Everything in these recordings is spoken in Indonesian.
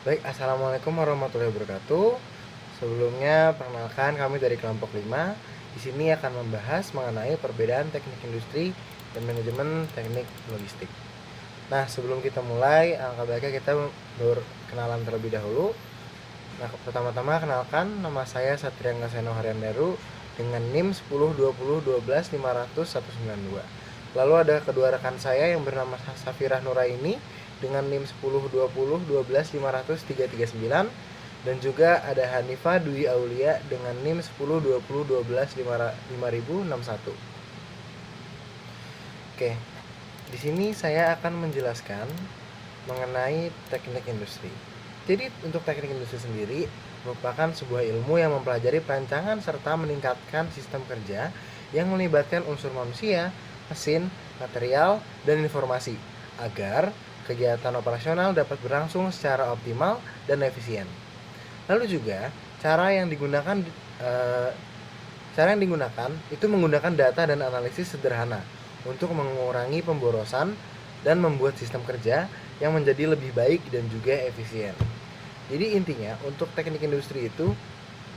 Baik, Assalamualaikum warahmatullahi wabarakatuh. Sebelumnya, perkenalkan kami dari kelompok 5. Di sini akan membahas mengenai perbedaan teknik industri dan manajemen teknik logistik. Nah, sebelum kita mulai, alangkah baiknya kita berkenalan terlebih dahulu. Nah, pertama-tama kenalkan, nama saya Satria Ngaseno Haryandaru dengan NIM 102012115192. Lalu ada kedua rekan saya yang bernama Safirah Nuraini dengan NIM 102012115339 dan juga ada Hanifah Dwi Aulia dengan NIM 102012115061. Oke, di sini saya akan menjelaskan mengenai teknik industri. Jadi untuk teknik industri sendiri merupakan sebuah ilmu yang mempelajari perancangan serta meningkatkan sistem kerja yang melibatkan unsur manusia, mesin, material, dan informasi agar kegiatan operasional dapat berlangsung secara optimal dan efisien. Lalu juga eh, cara yang digunakan itu menggunakan data dan analisis sederhana untuk mengurangi pemborosan dan membuat sistem kerja yang menjadi lebih baik dan juga efisien. Jadi intinya untuk teknik industri itu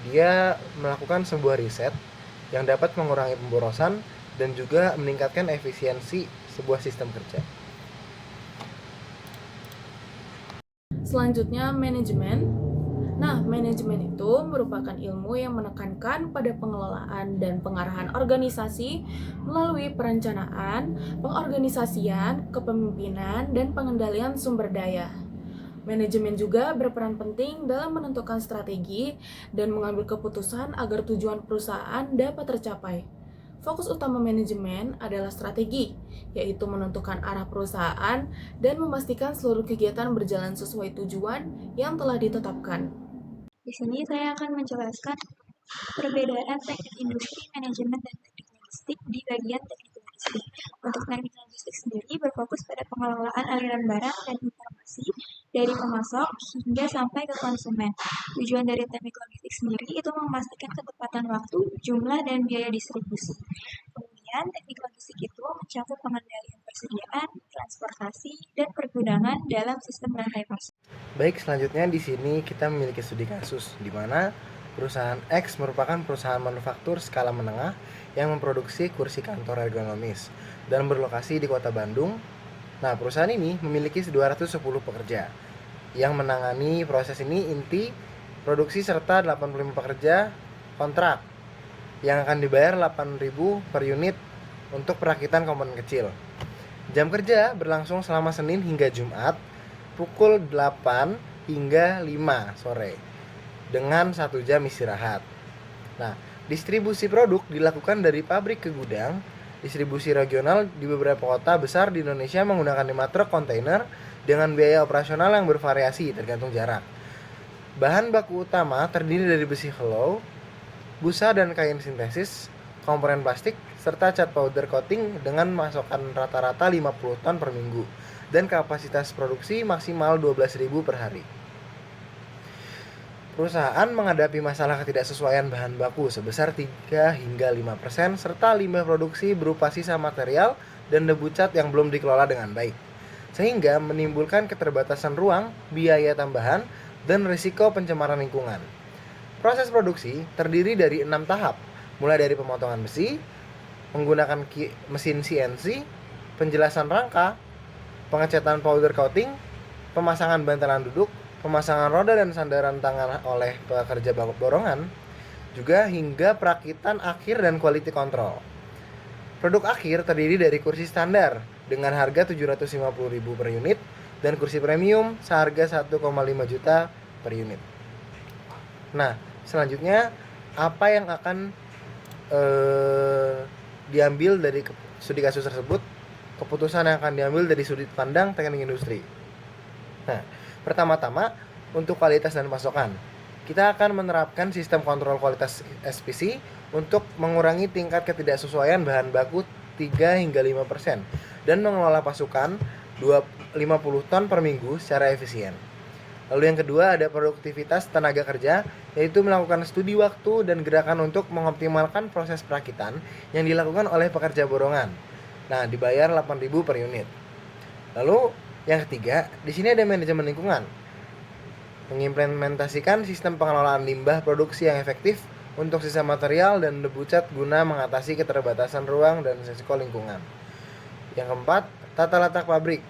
dia melakukan sebuah riset yang dapat mengurangi pemborosan dan juga meningkatkan efisiensi sebuah sistem kerja. Selanjutnya, manajemen. Nah, manajemen itu merupakan ilmu yang menekankan pada pengelolaan dan pengarahan organisasi melalui perencanaan, pengorganisasian, kepemimpinan, dan pengendalian sumber daya. Manajemen juga berperan penting dalam menentukan strategi dan mengambil keputusan agar tujuan perusahaan dapat tercapai. Fokus utama manajemen adalah strategi, yaitu menentukan arah perusahaan dan memastikan seluruh kegiatan berjalan sesuai tujuan yang telah ditetapkan. Di sini saya akan menjelaskan perbedaan teknik industri, manajemen, dan teknik logistik di bagian teknik logistik. Untuk teknik logistik sendiri berfokus pada pengelolaan aliran barang dan informasi dari pemasok hingga sampai ke konsumen. Tujuan dari teknik logistik sendiri itu memastikan ketepatan waktu, jumlah, dan biaya distribusi. Kemudian, teknik logistik itu mencakup pengendalian persediaan, transportasi, dan pergudangan dalam sistem rantai pasok. Baik, selanjutnya di sini kita memiliki studi kasus di mana perusahaan X merupakan perusahaan manufaktur skala menengah yang memproduksi kursi kantor ergonomis dan berlokasi di Kota Bandung. Nah, perusahaan ini memiliki 210 pekerja yang menangani proses ini inti produksi serta 85 pekerja kontrak yang akan dibayar 8.000 per unit untuk perakitan komponen kecil. Jam kerja berlangsung selama Senin hingga Jumat pukul 8 hingga 5 sore dengan 1 jam istirahat. Nah, distribusi produk dilakukan dari pabrik ke gudang. Distribusi regional di beberapa kota besar di Indonesia menggunakan 5 truk kontainer dengan biaya operasional yang bervariasi tergantung jarak. Bahan baku utama terdiri dari besi hollow, busa dan kain sintesis, komponen plastik, serta cat powder coating dengan masukan rata-rata 50 ton per minggu dan kapasitas produksi maksimal 12.000 per hari. Perusahaan menghadapi masalah ketidaksesuaian bahan baku sebesar 3 hingga 5% serta limbah produksi berupa sisa material dan debu cat yang belum dikelola dengan baik. Sehingga menimbulkan keterbatasan ruang, biaya tambahan, dan risiko pencemaran lingkungan. Proses produksi terdiri dari 6 tahap, mulai dari pemotongan besi, menggunakan mesin CNC, penjelasan rangka, pengecatan powder coating, pemasangan bantalan duduk, pemasangan roda dan sandaran tangan oleh pekerja borongan, juga hingga perakitan akhir dan quality control. Produk akhir terdiri dari kursi standar dengan harga 750.000 per unit dan kursi premium seharga 1,5 juta per unit. Nah, selanjutnya apa yang akan diambil dari studi kasus tersebut? Keputusan yang akan diambil dari sudut pandang teknik industri. Nah, pertama-tama untuk kualitas dan pasokan. Kita akan menerapkan sistem kontrol kualitas SPC untuk mengurangi tingkat ketidaksesuaian bahan baku 3 hingga 5% dan mengelola pasukan 50 ton per minggu secara efisien. Lalu yang kedua ada produktivitas tenaga kerja, yaitu melakukan studi waktu dan gerakan untuk mengoptimalkan proses perakitan yang dilakukan oleh pekerja borongan. Nah, dibayar 8.000 per unit. Lalu yang ketiga, di sini ada manajemen lingkungan. mengimplementasikan sistem pengelolaan limbah produksi yang efektif untuk sisa material dan debu cat guna mengatasi keterbatasan ruang dan risiko lingkungan. Yang keempat, tata letak pabrik.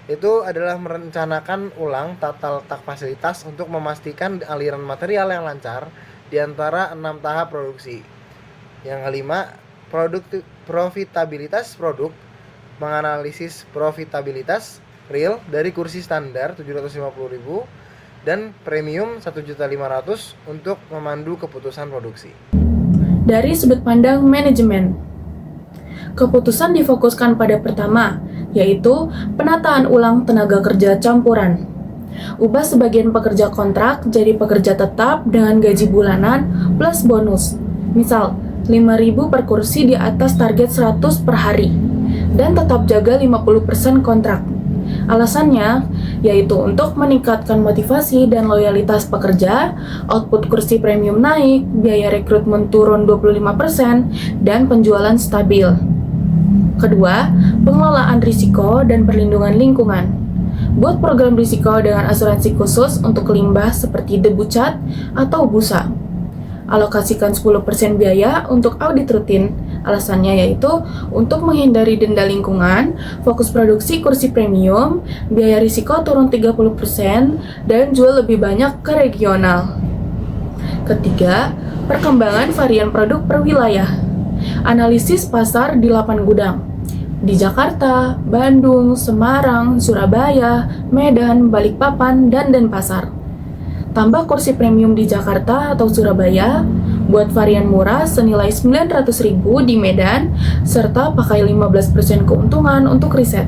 Itu adalah merencanakan ulang tata letak fasilitas untuk memastikan aliran material yang lancar di antara 6 tahap produksi. Yang kelima, profitabilitas produk. Menganalisis profitabilitas real dari kursi standar 750.000 dan premium 1.500.000 untuk memandu keputusan produksi. Dari sudut pandang manajemen, keputusan difokuskan pada pertama, yaitu penataan ulang tenaga kerja campuran. Ubah sebagian pekerja kontrak jadi pekerja tetap dengan gaji bulanan plus bonus. Misal, 5.000 per kursi di atas target 100 per hari. Dan tetap jaga 50% kontrak. Alasannya, yaitu untuk meningkatkan motivasi dan loyalitas pekerja, output kursi premium naik, biaya rekrutmen turun 25%, dan penjualan stabil. Kedua, pengelolaan risiko dan perlindungan lingkungan. Buat program risiko dengan asuransi khusus untuk limbah seperti debu cat atau busa. Alokasikan 10% biaya untuk audit rutin. Alasannya yaitu untuk menghindari denda lingkungan, fokus produksi kursi premium, biaya risiko turun 30%, dan jual lebih banyak ke regional. Ketiga, perkembangan varian produk per wilayah. Analisis pasar di 8 gudang. Di Jakarta, Bandung, Semarang, Surabaya, Medan, Balikpapan, dan Denpasar. Tambah kursi premium di Jakarta atau Surabaya, buat varian murah senilai 900.000 di Medan, serta pakai 15% keuntungan untuk riset.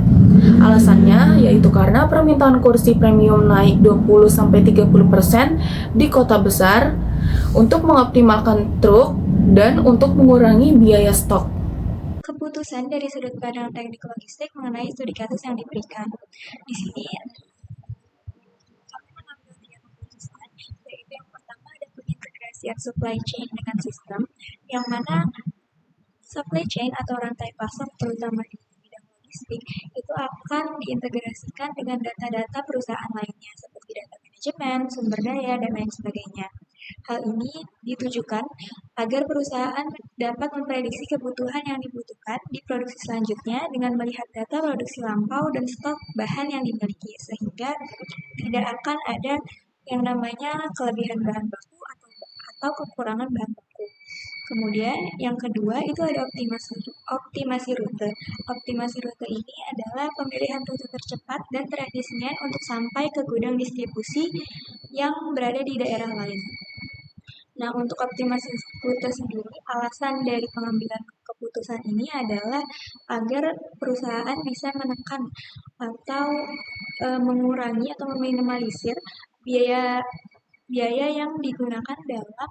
Alasannya yaitu karena permintaan kursi premium naik 20-30% di kota besar untuk mengoptimalkan truk dan untuk mengurangi biaya stok. Keputusan dari sudut pandang teknik logistik mengenai studi kasus yang diberikan. Di sini kami mengambil 3 keputusan, yaitu yang pertama ada pengintegrasian supply chain dengan sistem, yang mana supply chain atau rantai pasok terutama di bidang logistik itu akan diintegrasikan dengan data-data perusahaan lainnya seperti data manajemen, sumber daya, dan lain sebagainya. Hal ini ditujukan agar perusahaan dapat memprediksi kebutuhan yang dibutuhkan di produksi selanjutnya dengan melihat data produksi lampau dan stok bahan yang dimiliki, sehingga tidak akan ada yang namanya kelebihan bahan baku atau kekurangan bahan baku. Kemudian yang kedua itu ada optimasi rute. Optimasi rute ini adalah pemilihan rute tercepat dan terefisien untuk sampai ke gudang distribusi yang berada di daerah lain. Nah, untuk optimasi rute sendiri, alasan dari pengambilan keputusan ini adalah agar perusahaan bisa menekan atau mengurangi atau meminimalisir biaya yang digunakan dalam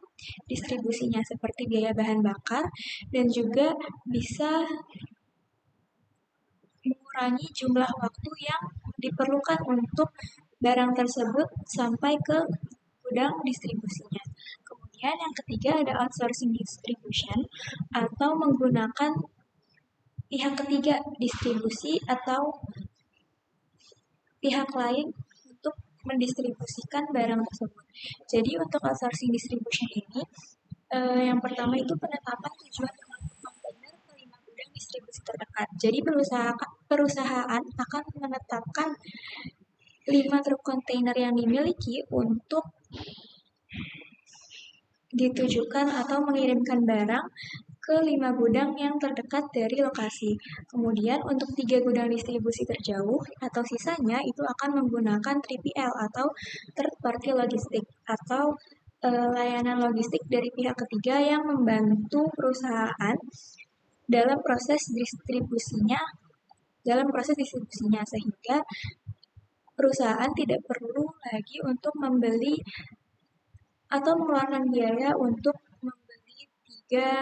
distribusinya seperti biaya bahan bakar dan juga bisa mengurangi jumlah waktu yang diperlukan untuk barang tersebut sampai ke gudang distribusinya. Kemudian yang ketiga ada outsourcing distribution atau menggunakan pihak ketiga distribusi atau pihak lain untuk mendistribusikan barang tersebut. Jadi untuk outsourcing distribution ini yang pertama itu penetapan tujuan kontainer ke 5 gudang distribusi terdekat. Jadi perusahaan akan menetapkan 5 truk kontainer yang dimiliki untuk ditujukan atau mengirimkan barang ke 5 gudang yang terdekat dari lokasi. Kemudian untuk 3 gudang distribusi terjauh atau sisanya itu akan menggunakan 3PL atau third party logistik atau layanan logistik dari pihak ketiga yang membantu perusahaan dalam proses distribusinya sehingga perusahaan tidak perlu lagi untuk membeli atau mengeluarkan biaya untuk membeli 3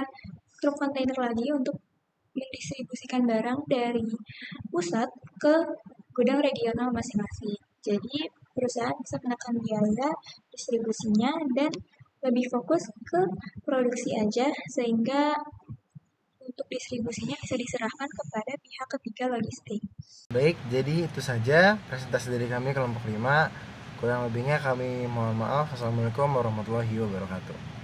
truk kontainer lagi untuk mendistribusikan barang dari pusat ke gudang regional masing-masing. Jadi perusahaan bisa menekan biaya distribusinya dan lebih fokus ke produksi aja sehingga untuk distribusinya bisa diserahkan kepada pihak ketiga logistik. Baik, jadi itu saja presentasi dari kami kelompok 5. Kurang lebihnya kami mohon maaf. Assalamualaikum warahmatullahi wabarakatuh.